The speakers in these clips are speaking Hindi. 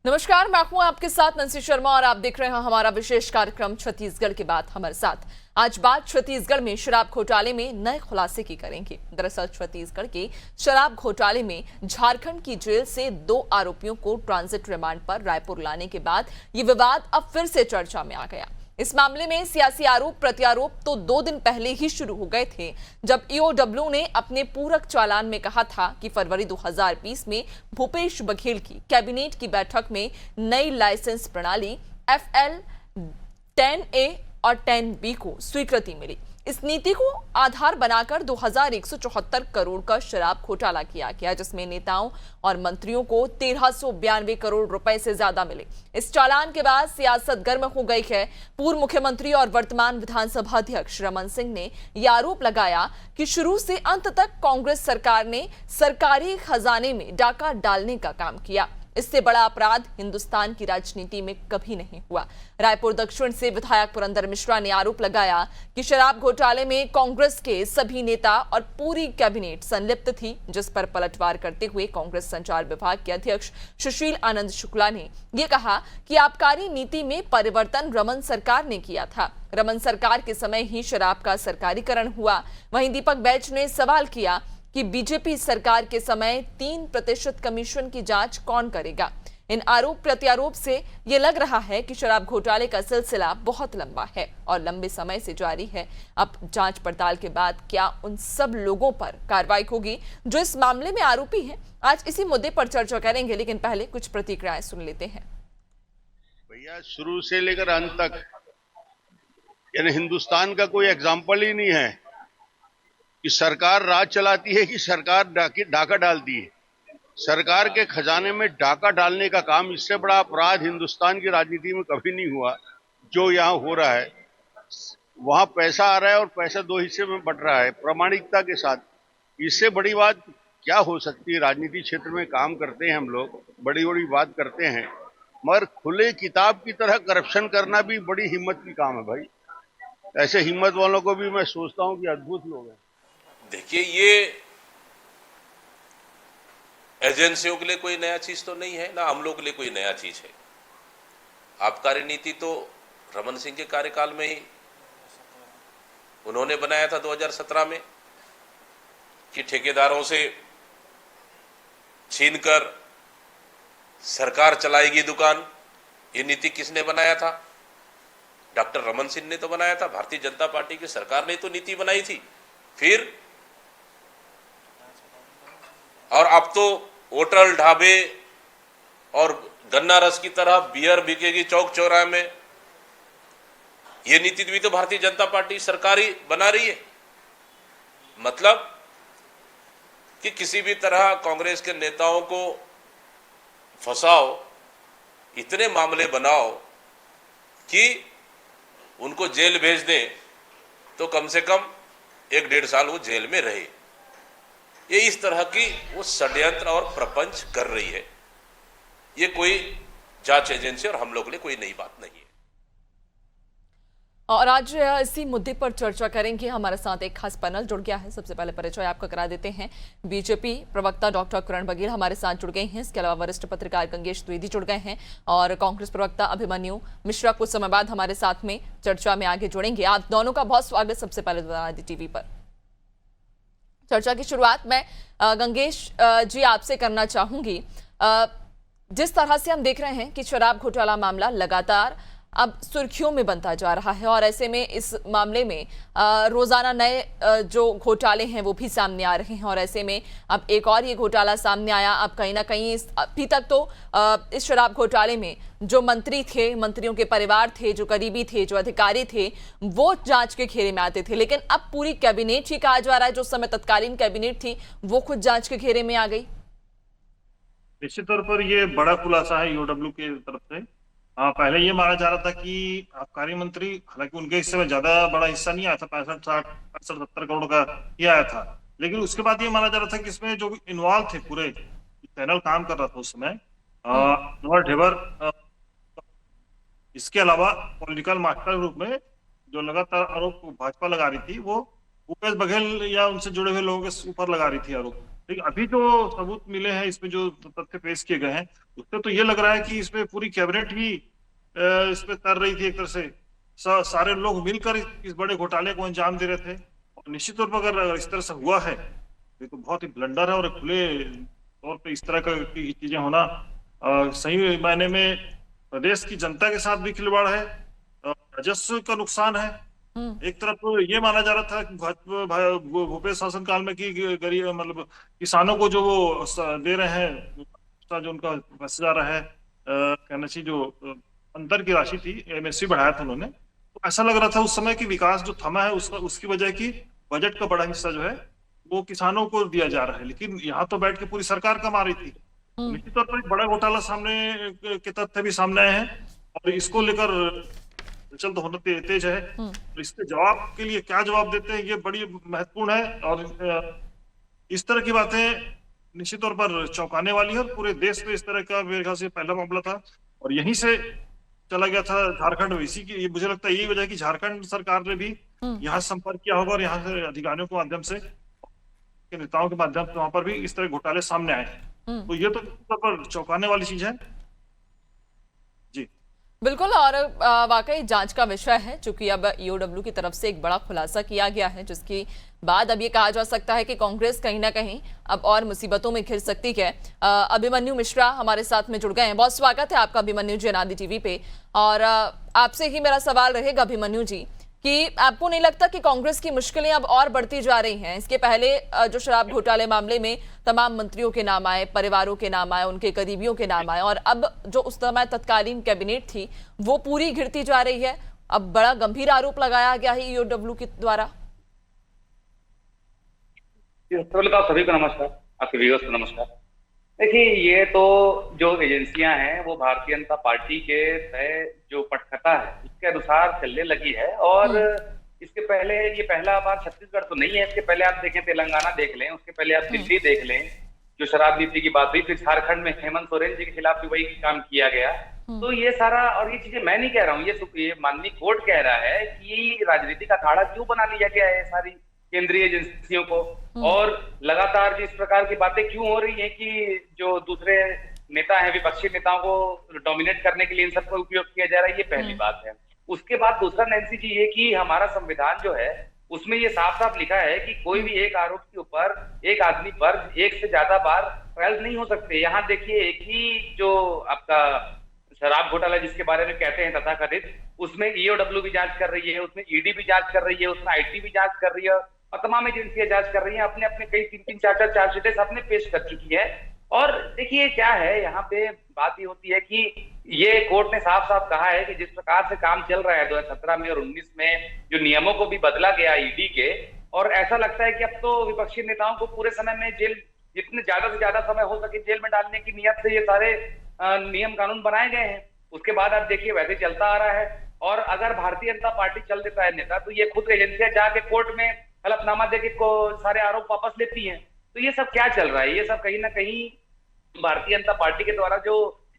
नमस्कार, मैं हूं आपके साथ नंसी शर्मा और आप देख रहे हैं हमारा विशेष कार्यक्रम छत्तीसगढ़ की बात हमारे साथ। आज बात छत्तीसगढ़ में शराब घोटाले में नए खुलासे की करेंगे। दरअसल छत्तीसगढ़ के शराब घोटाले में झारखंड की जेल से 2 आरोपियों को ट्रांजिट रिमांड पर रायपुर लाने के बाद ये विवाद अब फिर से चर्चा में आ गया। इस मामले में सियासी आरोप प्रत्यारोप तो 2 दिन पहले ही शुरू हो गए थे, जब ईओडब्ल्यू ने अपने पूरक चालान में कहा था कि फरवरी 2020 में भूपेश बघेल की कैबिनेट की बैठक में नई लाइसेंस प्रणाली FL 10A और 10B को स्वीकृति मिली। इस नीति को आधार बनाकर 2174 करोड़ का शराब घोटाला किया गया, जिसमें नेताओं और मंत्रियों को 1392 करोड़ रुपए से ज्यादा मिले। इस चालान के बाद सियासत गर्म हो गई है। पूर्व मुख्यमंत्री और वर्तमान विधानसभा अध्यक्ष रमन सिंह ने यह आरोप लगाया कि शुरू से अंत तक कांग्रेस सरकार ने सरकारी खजाने में डाका डालने का काम किया। इससे बड़ा अपराध हिंदुस्तान की राजनीति में कभी नहीं हुआ। रायपुर दक्षिण से विधायक पुरंदर मिश्रा ने आरोप लगाया कि शराब घोटाले में कांग्रेस के सभी नेता और पूरी कैबिनेट संलिप्त थी, जिस पर पलटवार करते हुए कांग्रेस संचार विभाग के अध्यक्ष सुशील आनंद शुक्ला ने यह कहा कि आबकारी नीति में परिवर्तन रमन सरकार ने किया था। रमन सरकार के समय ही शराब का सरकारीकरण हुआ। वहीं दीपक बैज ने सवाल किया कि बीजेपी सरकार के समय 3% कमीशन की जांच कौन करेगा। इन आरोप प्रत्यारोप से ये लग रहा है कि शराब घोटाले का सिलसिला बहुत लंबा है और लंबे समय से जारी है। अब जांच पड़ताल के बाद क्या उन सब लोगों पर कार्रवाई होगी जो इस मामले में आरोपी हैं? आज इसी मुद्दे पर चर्चा करेंगे, लेकिन पहले कुछ प्रतिक्रियाएं सुन लेते हैं। भैया, शुरू से लेकर अंत तक यानी हिंदुस्तान का कोई एग्जाम्पल ही नहीं है कि सरकार राज चलाती है कि सरकार डाका डालती है। सरकार के खजाने में डाका डालने का काम, इससे बड़ा अपराध हिंदुस्तान की राजनीति में कभी नहीं हुआ जो यहाँ हो रहा है। वहां पैसा आ रहा है और पैसा 2 हिस्से में बट रहा है प्रामाणिकता के साथ। इससे बड़ी बात क्या हो सकती है? राजनीति क्षेत्र में काम करते हैं हम लोग, बड़ी बड़ी बात करते हैं, मगर खुले किताब की तरह करप्शन करना भी बड़ी हिम्मत की काम है भाई। ऐसे हिम्मत वालों को भी मैं सोचता हूँ कि अद्भुत लोग हैं। देखिए, ये एजेंसियों के लिए कोई नया चीज तो नहीं है, ना हम लोग के लिए कोई नया चीज है। आबकारी नीति तो रमन सिंह के कार्यकाल में ही उन्होंने बनाया था 2017 में कि ठेकेदारों से छीनकर सरकार चलाएगी दुकान। ये नीति किसने बनाया था? डॉक्टर रमन सिंह ने तो बनाया था। भारतीय जनता पार्टी की सरकार ने तो नीति बनाई थी। फिर और अब तो होटल ढाबे और गन्ना रस की तरह बियर बिकेगी चौक चौराहे में। यह नीति भी तो भारतीय जनता पार्टी सरकार ही बना रही है। मतलब कि किसी भी तरह कांग्रेस के नेताओं को फंसाओ, इतने मामले बनाओ कि उनको जेल भेज दें, तो कम से कम 1-1.5 साल वो जेल में रहे। ये इस तरह की वो षड्यंत्र और प्रपंच कर रही है। ये कोई जांच एजेंसी और हम लोग के लिए कोई नई बात नहीं है। और आज इसी मुद्दे पर चर्चा करेंगे। हमारे साथ एक खास पैनल जुड़ गया है। सबसे पहले परिचय आपका करा देते हैं। बीजेपी प्रवक्ता डॉक्टर किरण बघेल हमारे साथ जुड़ गए हैं। इसके अलावा वरिष्ठ पत्रकार गंगेश द्विवेदी जुड़ गए हैं और कांग्रेस प्रवक्ता अभिमन्यु मिश्रा कुछ समय बाद हमारे साथ में चर्चा में आगे जुड़ेंगे। आप दोनों का बहुत स्वागत। सबसे पहले आदि टीवी पर चर्चा की शुरुआत मैं गंगेश जी आपसे करना चाहूंगी। जिस तरह से हम देख रहे हैं कि शराब घोटाला मामला लगातार अब सुर्खियों में बनता जा रहा है और ऐसे में इस मामले में रोजाना नए जो घोटाले हैं वो भी सामने आ रहे हैं और ऐसे में अब एक और ये घोटाला सामने आया। अब कहीं ना कहीं अभी तक तो इस शराब घोटाले में जो मंत्री थे, मंत्रियों के परिवार थे, जो करीबी थे, जो अधिकारी थे, वो जांच के घेरे में आते थे, लेकिन अब पूरी कैबिनेट ही कहा जा रहा है, जो समय तत्कालीन कैबिनेट थी वो खुद जांच के घेरे में आ गई। निश्चित तौर पर ये बड़ा खुलासा है ईओडब्ल्यू की तरफ से। पहले ये माना जा रहा था कि आबकारी मंत्री, हालांकि उनके हिस्से में ज्यादा बड़ा हिस्सा नहीं आया था, 65, 60, 65, 70 करोड़ का ही आया था। लेकिन उसके बाद ये माना जा रहा था कि इसमें जो इन्वॉल्व थे, पूरे पैनल काम कर रहा था उस समय, नोर ढेबर, इसके अलावा पॉलिटिकल मास्टर के रूप में जो लगातार आरोप भाजपा लगा रही थी, वो भूपेश बघेल या उनसे जुड़े हुए लोगों के ऊपर लगा रही थी आरोप। लेकिन अभी जो सबूत मिले हैं, इसमें जो तथ्य पेश किए गए हैं, उससे तो ये लग रहा है कि इसमें पूरी कैबिनेट ही इस पे तर रही थी एक तरह से। सारे लोग मिलकर इस बड़े घोटाले को अंजाम दे रहे थे। और निश्चित तौर पर अगर इस तरह से हुआ है, ये तो बहुत ही ब्लंडर है। और खुले तौर पे इस तरह की चीजें होना सही मायने में प्रदेश की जनता के साथ भी खिलवाड़ है, राजस्व का नुकसान है। एक तरफ ये माना जा रहा था कि भूपेश शासन काल में कि गरीब मतलब किसानों को जो वो दे रहे हैं, जो उनका पैसा जा रहा है, कहना चाहिए जो अंतर की राशि थी, एमएसपी बढ़ाया था उन्होंने, तो ऐसा लग रहा था उस समय कि विकास जो थमा है उसकी वजह की बजट का बड़ा हिस्सा जो है वो किसानों को दिया जा रहा है। लेकिन यहाँ तो बैठ के पूरी सरकार कमा रही थी। निश्चित तौर पर एक बड़ा घोटाला सामने के तथ्य भी सामने आए हैं और इसको लेकर चल तो होना तेज है। तो इसके जवाब के लिए क्या जवाब देते हैं, ये बड़ी महत्वपूर्ण है। और इस तरह की बातें निश्चित तौर पर चौंकाने वाली है। और पूरे देश में इस तरह का मेरे ख्याल से पहला मामला था और यहीं से चला गया था झारखंड में। इसी की मुझे लगता है यही वजह कि झारखंड सरकार ने भी यहाँ संपर्क किया होगा और यहाँ से अधिकारियों के माध्यम से, के नेताओं के माध्यम से वहां पर भी इस तरह घोटाले सामने आए हैं। तो ये तो पर चौंकाने वाली चीज है जी। बिल्कुल। और वाकई जांच का विषय है, चूंकि अब ईओडब्ल्यू की तरफ से एक बड़ा खुलासा किया गया है, जिसके बाद अब ये कहा जा सकता है कि कांग्रेस कहीं ना कहीं अब और मुसीबतों में घिर सकती है। अभिमन्यु मिश्रा हमारे साथ में जुड़ गए हैं। बहुत स्वागत है आपका अभिमन्यु जी अनादि टीवी पे। और आपसे ही मेरा सवाल रहेगा अभिमन्यु जी कि आपको नहीं लगता कि कांग्रेस की मुश्किलें अब और बढ़ती जा रही हैं? इसके पहले जो शराब घोटाले मामले में तमाम मंत्रियों के नाम आए, परिवारों के नाम आए, उनके करीबियों के नाम आए, और अब जो उस समय तत्कालीन कैबिनेट थी वो पूरी घिरती जा रही है। अब बड़ा गंभीर आरोप लगाया गया है ईओडब्ल्यू के द्वारा। सभी को नमस्कार, आपके व्यूअर्स को नमस्कार। देखिए, ये तो जो एजेंसियां हैं वो भारतीय जनता पार्टी के तय जो पटकथा है उसके अनुसार चलने लगी है। और इसके पहले ये पहला बार छत्तीसगढ़ तो नहीं है, इसके पहले आप देखें तेलंगाना देख लें, उसके पहले आप दिल्ली देख लें, जो शराब नीति की बात हुई, फिर झारखंड में हेमंत सोरेन जी के खिलाफ भी वही काम किया गया। तो ये सारा, और ये चीजें मैं नहीं कह रहा हूँ, ये माननीय कोर्ट कह रहा है कि राजनीति का अखाड़ा क्यों बना लिया गया है सारी केंद्रीय एजेंसियों को, और लगातार जिस प्रकार की बातें क्यों हो रही हैं कि जो दूसरे नेता हैं, विपक्षी नेताओं को डोमिनेट करने के लिए इन सबका उपयोग किया जा रहा है, ये पहली बात है। उसके बाद दूसरा नैन्सी जी, ये कि हमारा संविधान जो है उसमें ये साफ साफ लिखा है कि कोई भी एक आरोप के ऊपर एक आदमी पर एक से ज्यादा बार ट्रायल नहीं हो सकते। यहाँ देखिए, एक ही जो आपका शराब घोटाला जिसके बारे में कहते हैं तथाकथित, उसमें ईओडब्ल्यू भी जांच कर रही है, उसमें ईडी भी जांच कर रही है, उसमें आईटी भी जांच कर रही है और तमाम एजेंसियां जांच कर रही हैं। अपने अपने कई 3-3, 4-4 चार्जशीटें सबने पेश कर चुकी है। और देखिए क्या है, यहाँ पे बात ये होती है कि ये कोर्ट ने साफ साफ कहा है कि जिस प्रकार से काम चल रहा है 2017 में और 19 में, जो नियमों को भी बदला गया ईडी के, और ऐसा लगता है कि अब तो विपक्षी नेताओं को पूरे समय में जेल, जितने ज्यादा से ज्यादा समय हो सके जेल में डालने की नियत से ये सारे नियम कानून बनाए गए हैं। उसके बाद आप देखिए वैसे चलता आ रहा है। और अगर भारतीय जनता पार्टी चल देता है नेता, तो ये खुद एजेंसियां जाके कोर्ट में हलफनामा देके सारे आरोप वापस लेती हैं। तो ये सब क्या चल रहा है? ये सब कहीं ना कहीं भारतीय जनता पार्टी के द्वारा जो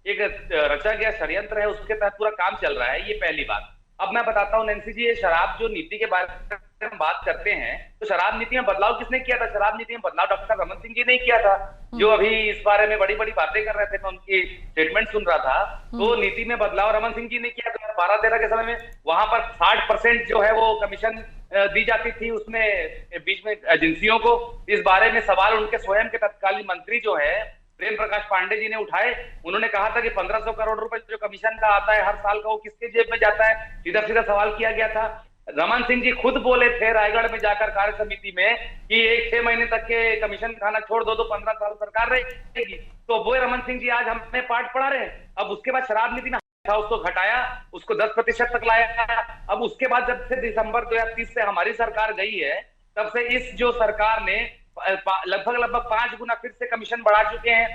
एक रचा गया षड्यंत्र है उसके तहत पूरा काम चल रहा है। ये पहली बात। अब मैं बताता हूँ नैन्सी जी, ये शराब जो नीति के बारे में हम बात करते हैं, तो शराब नीति में बदलाव किसने किया था? शराब नीति में बदलाव डॉक्टर रमन सिंह जी ने किया था, जो अभी इस बारे में बड़ी बड़ी बातें कर रहे थे। मैं उनकी स्टेटमेंट सुन रहा था, तो नीति में बदलाव रमन सिंह जी ने किया था। 12-13 के समय में वहां पर 60% जो है वो कमीशन दी जाती थी उसमें बीच में एजेंसियों को। इस बारे में सवाल उनके स्वयं के तत्कालीन मंत्री जो है प्रेम प्रकाश पांडे जी ने उठाए। उन्होंने कहा था कि 1500 करोड़ रुपए जो कमीशन का आता है हर साल का, वो किसके जेब में जाता है? सीधा सीधा सवाल किया गया था। रमन सिंह जी खुद बोले थे रायगढ़ में जाकर कार्य समिति में कि 6 महीने तक के कमीशन खाना छोड़ दो तो 15 साल सरकार रहेगी। तो वो रमन सिंह जी आज हमें पाठ पढ़ा रहे हैं। अब उसके बाद शराब नीति में था, उसको घटाया, उसको 10% तक लाया। अब उसके बाद जब से दिसंबर 2030 से हमारी सरकार गई है, तब से इस जो सरकार ने लगभग 5 गुना फिर से कमीशन बढ़ा चुके हैं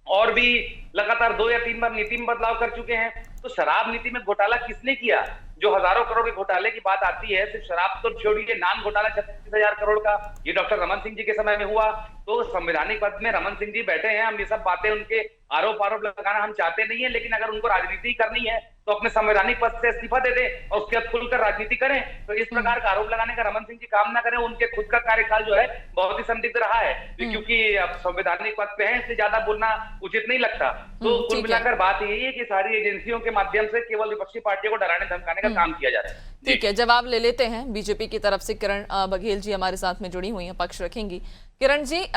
और भी लगातार 2 या 3 बार नीति में बदलाव कर चुके हैं। तो शराब नीति में घोटाला किसने किया? जो हजारों करोड़ के घोटाले की बात आती है, सिर्फ शराब तो छोड़िए, नान घोटाला 36,000 करोड़ का, ये डॉक्टर रमन सिंह जी के समय में हुआ। तो संवैधानिक पद में रमन सिंह जी बैठे हैं। हम ये सब बातें, उनके आरोप लगाना हम चाहते नहीं है, लेकिन अगर उनको राजनीति करनी है तो तो अपने संवैधानिक पद से इस्तीफा दे दें और उसके बाद खुलकर राजनीति करें। तो इस प्रकार का आरोप लगाने का रमन सिंह जी काम ना करें। उनके खुद का कार्यकाल जो है बहुत ही संदिग्ध रहा है, क्योंकि अब संवैधानिक पद पे है, इसलिए ज्यादा बोलना उचित नहीं लगता। तो कुल ठीक है। मिलाकर बात यही है कि सारी एजेंसियों के माध्यम से केवल विपक्षी पार्टियों को डराने धमकाने का काम किया जा रहा है। ठीक है, जवाब ले लेते हैं। बीजेपी की तरफ से किरण बघेल जी हमारे साथ में जुड़ी हुई हैं, पक्ष रखेंगी। किरण जी,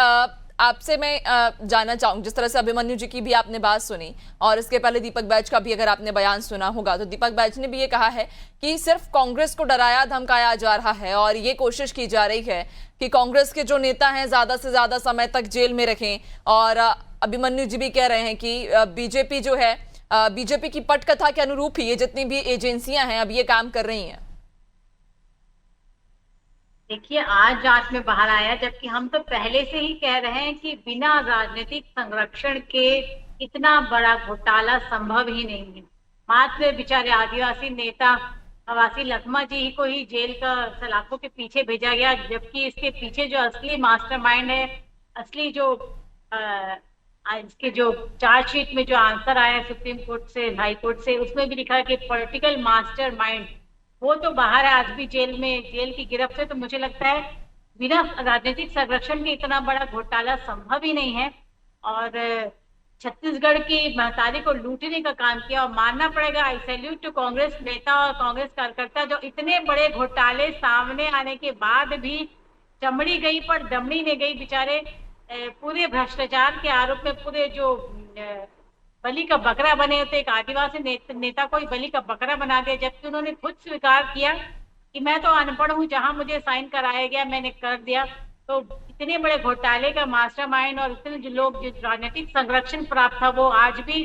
आपसे मैं जानना चाहूंगी, जिस तरह से अभिमन्यु जी की भी आपने बात सुनी और इसके पहले दीपक बैज का भी अगर आपने बयान सुना होगा, तो दीपक बैज ने भी ये कहा है कि सिर्फ कांग्रेस को डराया धमकाया जा रहा है और ये कोशिश की जा रही है कि कांग्रेस के जो नेता हैं ज्यादा से ज्यादा समय तक जेल में रखें। और अभिमन्यु जी भी कह रहे हैं कि बीजेपी जो है, बीजेपी की पटकथा के अनुरूप ही ये जितनी भी एजेंसियां हैं अब ये काम कर रही हैं। देखिए, आज जांच में बाहर आया, जबकि हम तो पहले से ही कह रहे हैं कि बिना राजनीतिक संरक्षण के इतना बड़ा घोटाला संभव ही नहीं है। मात्र बेचारे आदिवासी नेता नवासी लखमा जी को ही जेल का सलाखों के पीछे भेजा गया, जबकि इसके पीछे जो असली मास्टरमाइंड है, असली जो इसके जो चार्जशीट में जो आंसर आया सुप्रीम कोर्ट से, हाई कोर्ट से, उसमें भी लिखा है कि पॉलिटिकल मास्टरमाइंड, वो तो बाहर है आज भी जेल में, जेल की गिरफ्त से। तो मुझे लगता है बिना राजनीतिक संरक्षण के इतना बड़ा घोटाला संभव ही नहीं है। और छत्तीसगढ़ की महतारी को लूटने का काम किया, और मानना पड़ेगा, आई सैल्यूट टू कांग्रेस नेता और कांग्रेस कार्यकर्ता जो इतने बड़े घोटाले सामने आने के बाद भी चमड़ी गई पर दमड़ी नहीं गई। बेचारे पूरे भ्रष्टाचार के आरोप में पूरे जो बलि का बकरा बने होते, एक आदिवासी नेता को ही बलि का बकरा बना दिया, जबकि उन्होंने खुद स्वीकार किया कि मैं तो अनपढ़ हूँ, जहां मुझे साइन कराया गया मैंने कर दिया। तो इतने बड़े घोटाले का मास्टरमाइंड और इतने जो लोग जो राजनीतिक संरक्षण प्राप्त था वो आज भी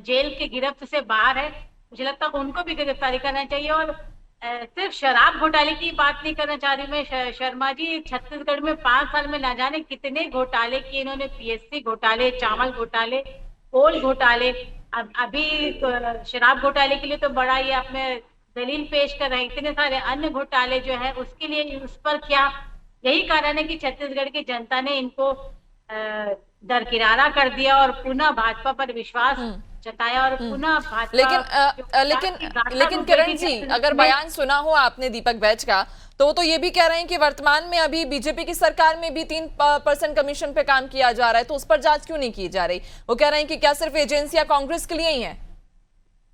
जेल के गिरफ्त से बाहर है। मुझे लगता है उनको भी गिरफ्तारी करना चाहिए। और सिर्फ शराब घोटाले की बात नहीं करना चाह रही मैं, शर्मा जी, छत्तीसगढ़ में 5 साल में ना जाने कितने घोटाले किए इन्होंने, पीएससी घोटाले, चावल घोटाले, कोल घोटाले। अब अभी शराब घोटाले के लिए तो बड़ा ही आपने दलील पेश कर रहे हैं, इतने सारे अन्य घोटाले जो है उसके लिए उस पर क्या। यही कारण है कि छत्तीसगढ़ की जनता ने इनको दरकिनारा कर दिया और पुनः भाजपा पर विश्वास जताया और पुनः भाजपा। लेकिन किरण जी, अगर बयान सुना हो आपने दीपक बैज का, तो वो तो ये भी कह रहे हैं कि वर्तमान में अभी बीजेपी की सरकार में भी 3% कमीशन पे काम किया जा रहा है, तो उस पर जांच क्यों नहीं की जा रही? वो कह रहे हैं कि क्या सिर्फ एजेंसियां कांग्रेस के लिए ही हैं?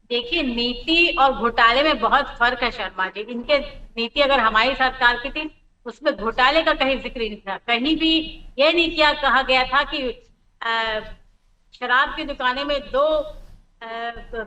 देखिए, नीति और घोटाले में बहुत फर्क है शर्मा जी। इनके नीति अगर हमारी सरकार की थी उसमें घोटाले का कहीं जिक्र नहीं था, कहीं भी यह नहीं किया कहा गया था कि शराब की दुकानें में 2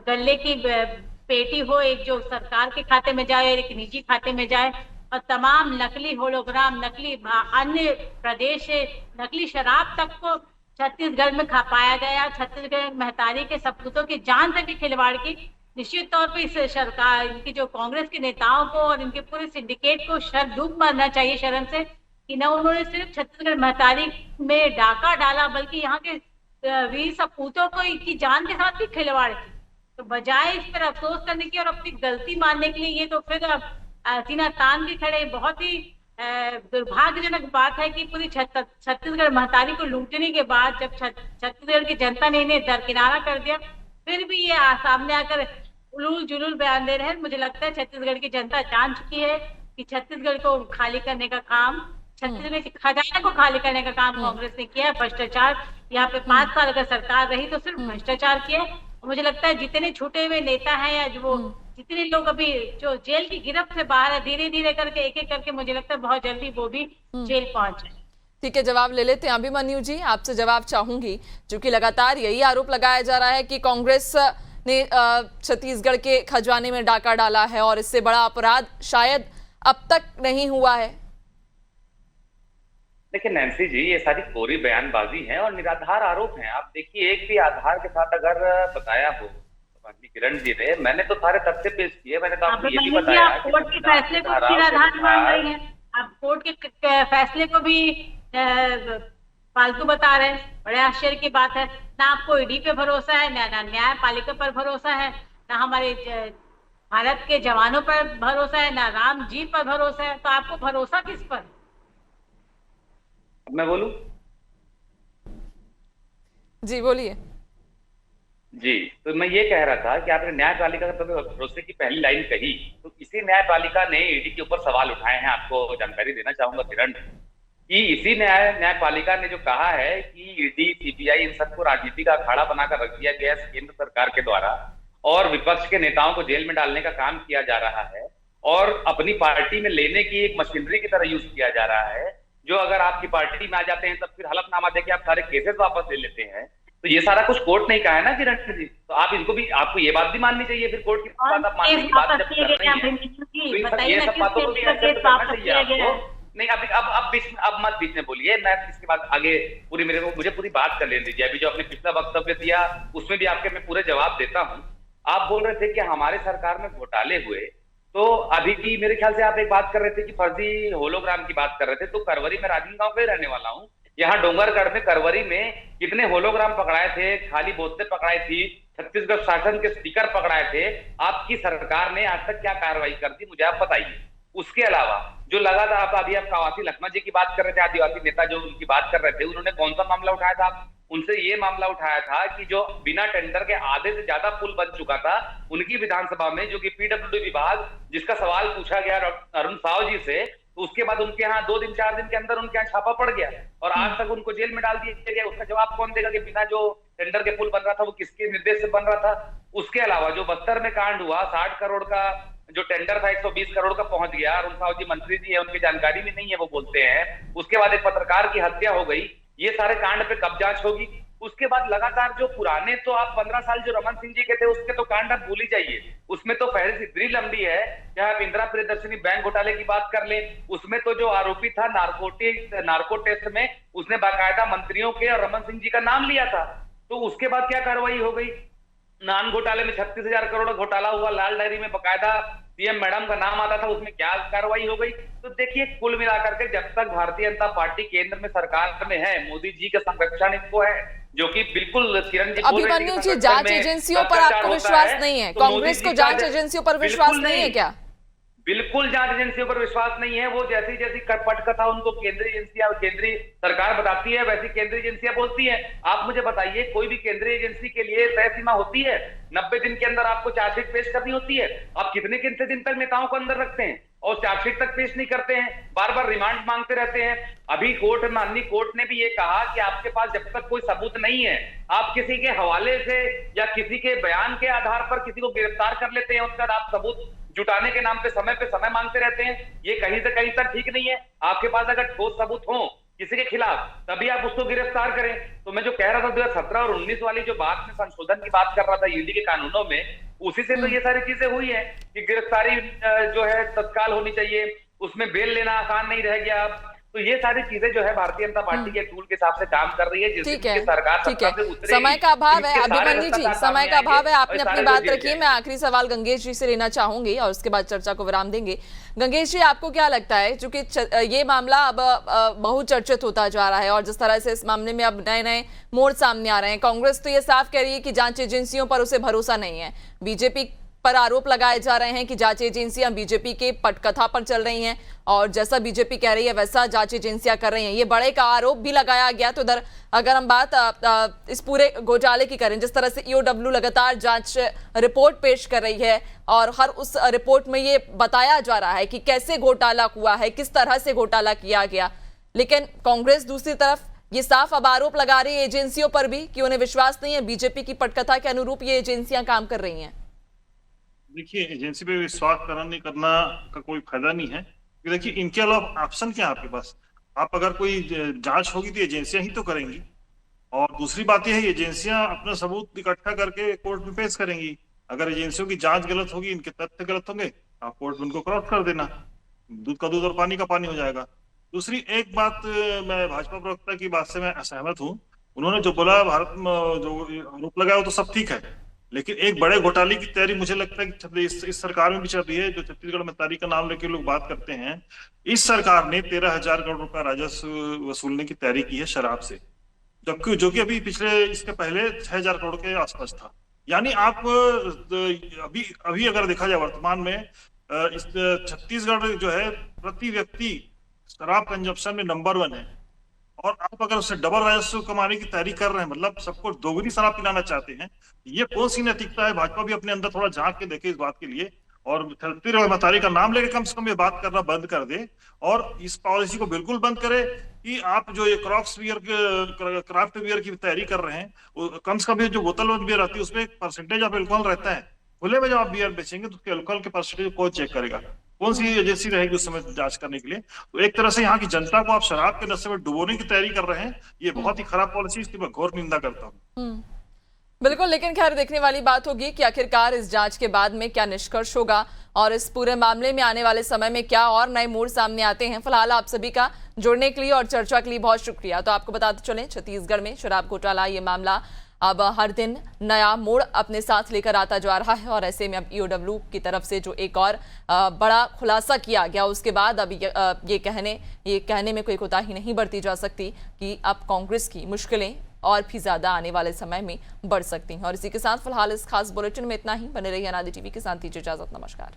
गल्ले की पेटी हो, एक जो सरकार के खाते में जाए और एक निजी खाते में जाए, और तमाम नकली होलोग्राम, नकली अन्य प्रदेश से नकली शराब तक को छत्तीसगढ़ में खा पाया गया। छत्तीसगढ़ महतारी के सपूतों की जान से भी खिलवाड़ की। निश्चित तौर पर इस सरकार, इनकी जो कांग्रेस के नेताओं को और इनके पूरे सिंडिकेट को डूब मरना चाहिए शर्म से कि न उन्होंने सिर्फ छत्तीसगढ़ महतारी में डाका डाला, बल्कि यहाँ के वीर सपूतों को इनकी जान के साथ भी खिलवाड़ की। तो बजाय इस पर अफसोस करने की और अपनी गलती मानने के लिए ये तो फिर सीना तान के खड़े। बहुत ही दुर्भाग्यजनक बात है कि पूरी छत्तीसगढ़ महतारी को लूटने के बाद जब छत्तीसगढ़ की जनता ने इन्हें दरकिनारा कर दिया, फिर भी ये सामने आकर उलूल जुलूल बयान दे रहे हैं। मुझे लगता है छत्तीसगढ़ की जनता जान चुकी है कि छत्तीसगढ़ को खाली करने का काम, छत्तीसगढ़ के खजाने को खाली करने का काम कांग्रेस ने किया है। भ्रष्टाचार यहाँ पे 5 साल अगर सरकार रही तो सिर्फ भ्रष्टाचार किया। मुझे लगता है जितने छूटे हुए नेता हैं या जो जितने लोग अभी जो जेल की गिरफ्त से बाहर है, धीरे धीरे करके एक एक करके मुझे लगता है बहुत जल्दी वो भी जेल पहुंच जाए। ठीक है, जवाब ले लेते हैं। अभिमन्यु जी, आपसे जवाब चाहूंगी, क्योंकि लगातार यही आरोप लगाया जा रहा है कि कांग्रेस ने छत्तीसगढ़ के खजाने में डाका डाला है और इससे बड़ा अपराध शायद अब तक नहीं हुआ है। देखिए नैन्सी जी, ये सारी कोरी बयानबाजी है और निराधार आरोप हैं। आप देखिए, एक भी आधार के साथ अगर बताया हो, किरण जी ने, मैंने तो सारे तथ्य पेश किए। मैंने तो आपको ये भी बताया कि कोर्ट के फैसले को निराधार मान रही हैं, आप कोर्ट के फैसले को भी फालतू बता रहे हैं। बड़े आश्चर्य की बात है। ना आपको ईडी पे भरोसा है, ना न्यायपालिका पर भरोसा है, ना हमारे भारत के जवानों पर भरोसा है, ना राम जी पर भरोसा है। तो आपको भरोसा किस पर? मैं बोलूं? जी बोलिए। जी, तो मैं ये कह रहा था कि आपने न्यायपालिका का भरोसे की पहली लाइन कही, तो इसी न्यायपालिका ने ईडी के ऊपर सवाल उठाए हैं। आपको जानकारी देना चाहूंगा किरण, कि इसी न्यायपालिका ने जो कहा है कि ईडी, सीबीआई इन सबको राजनीति का अखाड़ा बनाकर रख दिया गया है केंद्र सरकार के द्वारा, और विपक्ष के नेताओं को जेल में डालने का काम किया जा रहा है, और अपनी पार्टी में लेने की एक मशीनरी की तरह यूज किया जा रहा है, जो अगर आपकी पार्टी में आ जाते हैं तब फिर हलफनामा देके आप सारे केसेस वापस ले लेते हैं। तो ये सारा कुछ कोर्ट ने कहा है ना किरण जी, तो आप इनको भी, आपको ये बात भी माननी चाहिए, फिर कोर्ट की बात आप मानने की बात जब कर रही है, तो ये सब बातों को भी एक्सेप्ट करना चाहिए आपको। नहीं, अब अब मत बीच में बोलिए, मैं इसके बाद आगे मुझे पूरी बात कर लेने दीजिए। अभी जो आपने पिछला वक्तव्य दिया उसमें भी आपके मैं पूरे जवाब देता हूँ। आप बोल रहे थे कि हमारे सरकार में घोटाले हुए, तो अभी भी मेरे ख्याल से आप एक बात कर रहे थे कि फर्जी होलोग्राम की बात कर रहे थे। तो करवरी में राजनांदगांव का ही रहने वाला हूँ, यहाँ डोंगरगढ़ में करवरी में कितने होलोग्राम पकड़ाए थे, खाली बोतलें पकड़ाई थी, छत्तीसगढ़ शासन के स्टिकर पकड़ाए थे, आपकी सरकार ने आज तक क्या कार्रवाई कर दी, मुझे आप बताइए। उसके अलावा जो लगातार आप अभी आप कवासी लखमा जी की बात कर रहे थे, आदिवासी नेता जो उनकी बात कर रहे थे, उन्होंने कौन सा मामला उठाया था? उनसे ये मामला उठाया था कि जो बिना टेंडर के आधे से ज्यादा पुल बन चुका था उनकी विधानसभा में, जो कि पीडब्ल्यूडी विभाग, जिसका सवाल पूछा गया अरुण साव जी से, तो उसके बाद उनके यहाँ 2 दिन 4 दिन के अंदर उनके यहाँ छापा पड़ गया और आज तक उनको जेल में डाल दिया गया। उसका जवाब कौन देगा कि बिना जो टेंडर के पुल बन रहा था वो किसके निर्देश से बन रहा था? उसके अलावा जो बस्तर में कांड हुआ, 60 करोड़ का जो टेंडर था 120 करोड़ का पहुंच गया। अरुण साव जी मंत्री जी है, उनकी जानकारी भी नहीं है, वो बोलते हैं। उसके बाद एक पत्रकार की हत्या हो गई। ये सारे कांड पे कब जांच होगी? उसके बाद लगातार जो पुराने, तो आप 15 साल जो रमन सिंह जी के थे उसके तो कांड आप भूल ही जाइए, उसमें तो फहरिस्त इतनी लंबी है। चाहे आप इंदिरा प्रियदर्शनी बैंक घोटाले की बात कर लें, उसमें तो जो आरोपी था नार्को टेस्ट में, उसने बाकायदा मंत्रियों के और रमन सिंह जी का नाम लिया था। तो उसके बाद क्या कार्रवाई हो गई? नान घोटाले में 36,000 करोड़ घोटाला हुआ, लाल डायरी में बकायदा सीएम मैडम का नाम आता था, उसमें क्या कार्रवाई हो गई? तो देखिए, कुल मिलाकर के जब तक भारतीय जनता पार्टी केंद्र में सरकार में है, मोदी जी का संरक्षण इनको है, जो कि बिल्कुल किरण जी बोल रहे थे। अभिमन्यु जी, जांच एजेंसियों पर आपको विश्वास नहीं है? कांग्रेस को जांच एजेंसियों पर विश्वास नहीं है क्या? बिल्कुल जांच एजेंसियों पर विश्वास नहीं है। वो जैसी जैसी पटकथा उनको केंद्रीय एजेंसियां, केंद्रीय सरकार बताती है, वैसी केंद्रीय एजेंसियां बोलती है। आप मुझे बताइए, कोई भी केंद्रीय एजेंसी के लिए तय सीमा होती है? 90 दिन के अंदर आपको चार्जशीट पेश करनी होती है। आप कितने कितने दिन तक नेताओं को अंदर रखते हैं और चार्जशीट तक पेश नहीं करते हैं, बार बार रिमांड मांगते रहते हैं। अभी माननीय कोर्ट ने भी ये कहा कि आपके पास जब तक कोई सबूत नहीं है, आप किसी के हवाले से या किसी के बयान के आधार पर किसी को गिरफ्तार कर लेते हैं, उसके बाद आप सबूत जुटाने के नाम पे समय मांगते रहते हैं। ये कहीं से कहीं तक ठीक नहीं है। आपके पास अगर ठोस सबूत हो किसी के खिलाफ, तभी आप उसको गिरफ्तार करें। तो मैं जो कह रहा था 2017 और 19 वाली जो बात में संशोधन की बात कर रहा था ईडी के कानूनों में, उसी से तो ये सारी चीजें हुई है कि गिरफ्तारी जो है तत्काल होनी चाहिए, उसमें बेल लेना आसान नहीं रह गया। तो ये सारी चीजें जो है भारतीय जनता पार्टी के टूल के हिसाब से काम कर रही है, जिससे सरकार ठीक है। समय का अभाव है अभिमन्यु जी, समय का अभाव है। आपने अपनी बात रखी। मैं आखिरी सवाल गंगेश जी से लेना चाहूंगी और उसके बाद चर्चा को विराम देंगे। गंगेश जी, आपको क्या लगता है, चूंकि ये मामला अब बहुचर्चित होता जा रहा है और जिस तरह से इस मामले में अब नए नए मोड़ सामने आ रहे हैं, कांग्रेस तो ये साफ कह रही है कि जांच एजेंसियों पर उसे भरोसा नहीं है, बीजेपी पर आरोप लगाए जा रहे हैं कि जांच एजेंसियां बीजेपी के पटकथा पर चल रही हैं और जैसा बीजेपी कह रही है वैसा जांच एजेंसियां कर रही हैं। ये बड़े का आरोप भी लगाया गया। तो इधर अगर हम बात इस पूरे घोटाले की करें, जिस तरह से ईओडब्ल्यू लगातार जांच रिपोर्ट पेश कर रही है और हर उस रिपोर्ट में ये बताया जा रहा है कि कैसे घोटाला हुआ है, किस तरह से घोटाला किया गया, लेकिन कांग्रेस दूसरी तरफ ये साफ अब आरोप लगा रही है एजेंसियों पर भी कि उन्हें विश्वास नहीं है, बीजेपी की पटकथा के अनुरूप ये एजेंसियां काम कर रही हैं। देखिए, एजेंसी पे विश्वास करना नहीं करना का कोई फायदा नहीं है। देखिए, इनके अलावा ऑप्शन क्या है आपके पास? आप अगर कोई जांच होगी तो एजेंसियां ही तो करेंगी, और दूसरी बात यह है एजेंसियां अपना सबूत इकट्ठा करके कोर्ट में पेश करेंगी। अगर एजेंसियों की जांच गलत होगी, इनके तथ्य गलत होंगे, आप कोर्ट में उनको क्रॉस कर देना, दूध का दूध और पानी का पानी हो जाएगा। दूसरी एक बात, मैं भाजपा प्रवक्ता की बात से मैं असहमत हूँ। उन्होंने जो बोला, भारत में जो आरोप लगाया वो तो सब ठीक है, लेकिन एक बड़े घोटाले की तैयारी मुझे लगता है कि इस सरकार में भी चल रही है। जो छत्तीसगढ़ में तारीख का नाम लेकर लोग बात करते हैं, इस सरकार ने 13,000 करोड़ रुपया राजस्व वसूलने की तैयारी की है शराब से, जबकि जो कि अभी पिछले इसके पहले 6,000 करोड़ के आसपास था। यानी आप अभी अगर देखा जाए वर्तमान में इस छत्तीसगढ़ जो है प्रति व्यक्ति शराब कंजप्शन में नंबर 1 है। और आप अगर उससे डबल राजस्व कमाने की तैयारी कर रहे हैं, मतलब सबको दोगुनी शराब पिलाना चाहते हैं, ये कौन सी नैतिकता है? भाजपा भी अपने अंदर थोड़ा झांक के देखे इस बात के लिए, और छत्तीसगढ़ और मतारी का नाम लेके कम से कम ये बात करना बंद कर दे, और इस पॉलिसी को बिल्कुल बंद करे कि आप जो ये क्राफ्ट बियर की तैयारी कर रहे हैं, कम से कम ये जो बोतल बियर आती है उसमें एक परसेंटेज ऑफ एल्कोहल रहता है। खुले में जब आप बियर बेचेंगे तो उसके अल्कोहल के परसेंटेज कौन चेक करेगा? कौन सी एजेंसी रहेगी उस समय जांच करने के लिए? तो एक तरह से यहाँ की जनता को आप शराब के नशे में डुबोने की तैयारी कर रहे हैं, ये बहुत ही खराब पॉलिसी, इसकी मैं घोर निंदा करता हूँ। बिल्कुल, लेकिन खैर देखने वाली बात होगी कि आखिरकार इस जांच के बाद में क्या निष्कर्ष होगा और इस पूरे मामले में आने वाले समय में क्या और नए मोड़ सामने आते हैं। फिलहाल आप सभी का जुड़ने के लिए और चर्चा के लिए बहुत शुक्रिया। तो आपको बताते चलें, छत्तीसगढ़ में शराब घोटाला ये मामला अब हर दिन नया मोड़ अपने साथ लेकर आता जा रहा है, और ऐसे में अब ईओडब्ल्यू की तरफ से जो एक और बड़ा खुलासा किया गया, उसके बाद अब ये कहने में कोई कोताही नहीं बरती जा सकती कि अब कांग्रेस की मुश्किलें और भी ज्यादा आने वाले समय में बढ़ सकती हैं। और इसी के साथ फिलहाल इस खास बुलेटिन में इतना ही। बने रहिए अनादि टीवी के साथ, दीजिए इजाजत, नमस्कार।